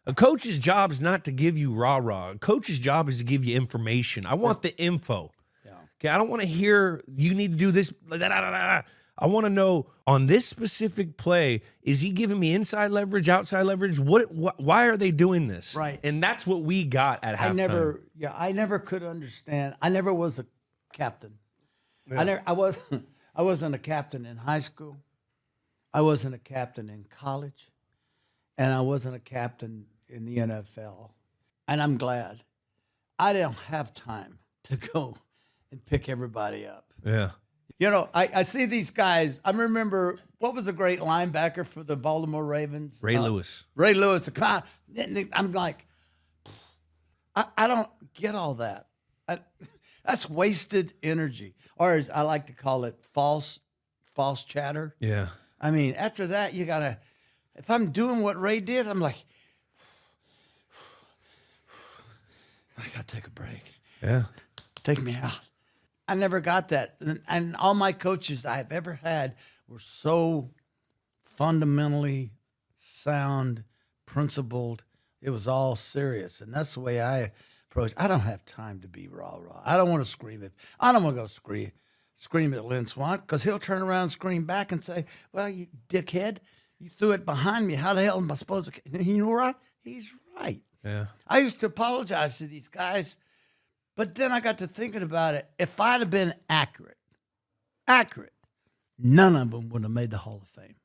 A coach's job is not to give you rah-rah. A coach's job is to give you information. I want the info. Yeah. Okay, I don't want to hear you need to do this. I want to know on this specific play, is he giving me inside leverage, outside leverage? Why are they doing this? Right. And that's what we got at halftime. I never could understand. I never was a captain. Yeah. I wasn't a captain in high school. I wasn't a captain in college. And I wasn't a captain in the NFL. And I'm glad. I don't have time to go and pick everybody up. Yeah. You know, I see these guys. I remember, what was the great linebacker for the Baltimore Ravens? Ray Lewis. Ray Lewis. I'm like, I don't get all that. That's wasted energy. Or as I like to call it, false chatter. Yeah. I mean, after that, you got to, if I'm doing what Ray did, I'm like, I got to take a break. Yeah. Take me out. I never got that. And all my coaches I've ever had were so fundamentally sound, principled. It was all serious. And that's the way I approach. I don't have time to be rah-rah. I don't want to scream it. I don't want to go scream at Lynn Swann, because he'll turn around and scream back and say, well, you dickhead, you threw it behind me. How the hell am I supposed to? You know what? He's right. Yeah. I used to apologize to these guys, but then I got to thinking about it. If I'd have been accurate, none of them would have made the Hall of Fame.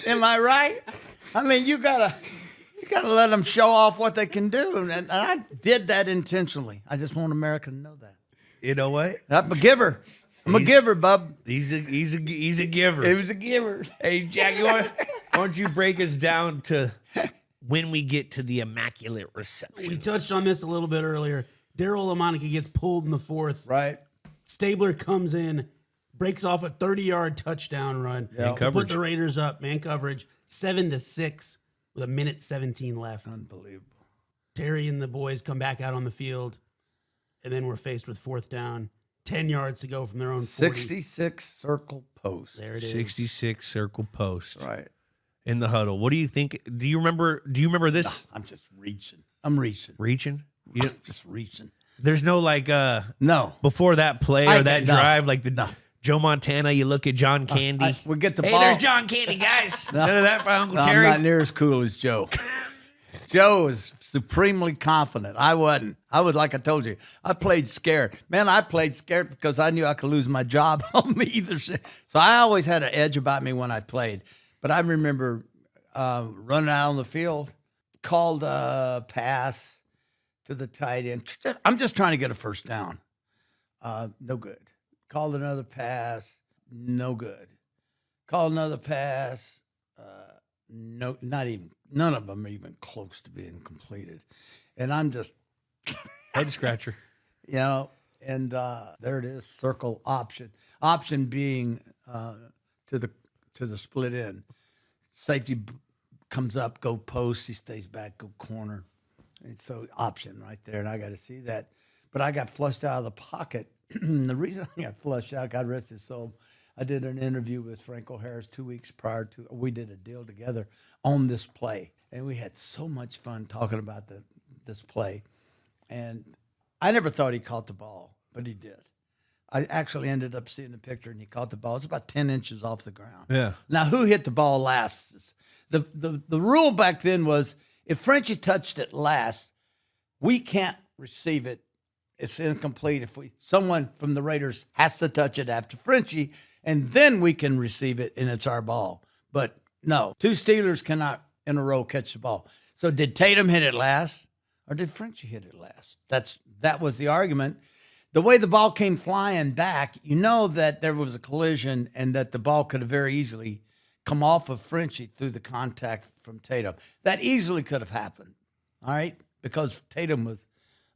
Am I right? I mean, you gotta let them show off what they can do, and I did that intentionally. I just want America to know that. You know what? I'm a giver. I'm a giver, bub. He's a giver. He was a giver. Hey, Jackie, why don't you break us down to when we get to the Immaculate Reception? We touched on this a little bit earlier. Daryl LaMonica gets pulled in the fourth. Right. Stabler comes in, breaks off a 30-yard touchdown run. Man to coverage. put the Raiders up, man coverage, 7-6 with 1:17 left. Unbelievable. Terry and the boys come back out on the field, and then we're faced with fourth down, 10 yards to go from their own 40. 66 circle post. There it is. 66 circle post. Right. In the huddle. What do you think? Do you remember this? I'm just reaching. I'm reaching. Reaching? You, I'm just reaching. there's no like No. before that play or that no. drive, like the No. Joe Montana, you look at John Candy. We get the Hey, ball. there's John Candy, guys. None of that for Uncle No, Terry. I'm not near as cool as Joe. Joe is supremely confident. I wasn't. I was, like I told you, I played scared. Man, I played scared because I knew I could lose my job on me either. So I always had an edge about me when I played. But I remember running out on the field, called a pass to the tight end. I'm just trying to get a first down. No good. Called another pass. No good. Called another pass. No, not even. None of them are even close to being completed, and I'm just Head scratcher. you know. And there it is. Circle option. Option being to the split end. Safety comes up, go post. He stays back, go corner. And so option right there, and I got to see that. But I got flushed out of the pocket. The reason I got flushed out, God rest his soul, I did an interview with Franco Harris 2 weeks prior to. We did a deal together on this play, and we had so much fun talking about this play. And I never thought he caught the ball, but he did. I actually ended up seeing the picture, and he caught the ball. It's about 10 inches off the ground. Yeah. Now, who hit the ball last? The rule back then was if Frenchie touched it last, we can't receive it. It's incomplete. If someone from the Raiders has to touch it after Frenchie, and then we can receive it, and it's our ball. But no, two Steelers cannot in a row catch the ball. So did Tatum hit it last, or did Frenchie hit it last? That was the argument. The way the ball came flying back, you know that there was a collision and that the ball could have very easily come off of Frenchie through the contact from Tatum. That easily could have happened, all right, because Tatum was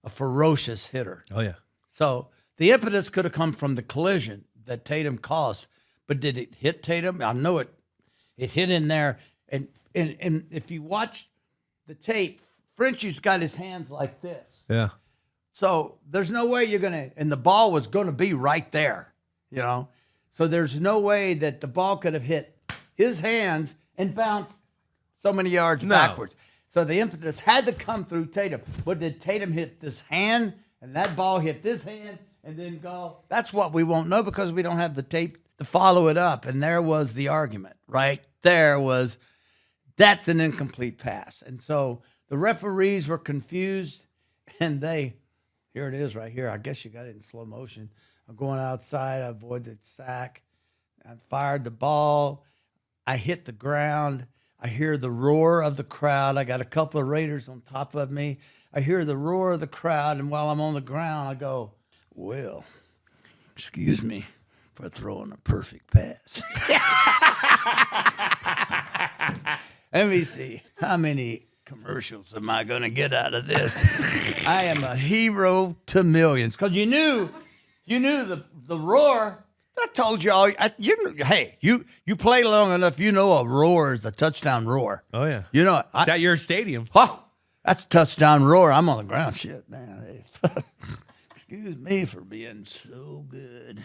a ferocious hitter. Oh, yeah. So the impetus could have come from the collision that Tatum caused, but did it hit Tatum? I know it hit in there. And if you watch the tape, Frenchie's got his hands like this. Yeah. So there's no way you're going to, and the ball was going to be right there, you know. So there's no way that the ball could have hit his hands and bounced so many yards backwards. So the impetus had to come through Tatum. But did Tatum hit this hand and that ball hit this hand and then go? That's what we won't know because we don't have the tape to follow it up. And there was the argument, right? That's an incomplete pass. And so the referees were confused and here it is right here. I guess you got it in slow motion. I'm going outside. I avoided the sack. I fired the ball. I hit the ground. I hear the roar of the crowd. I got a couple of Raiders on top of me. I hear the roar of the crowd, and while I'm on the ground, I go, well, excuse me for throwing a perfect pass. Let me see. How many commercials am I going to get out of this? I am a hero to millions. Because you knew the roar. I told y'all, you play long enough, you know a roar is a touchdown roar. Oh, yeah. You know it. It's at your stadium. Oh, that's a touchdown roar. I'm on the ground. Shit, man. Excuse me for being so good.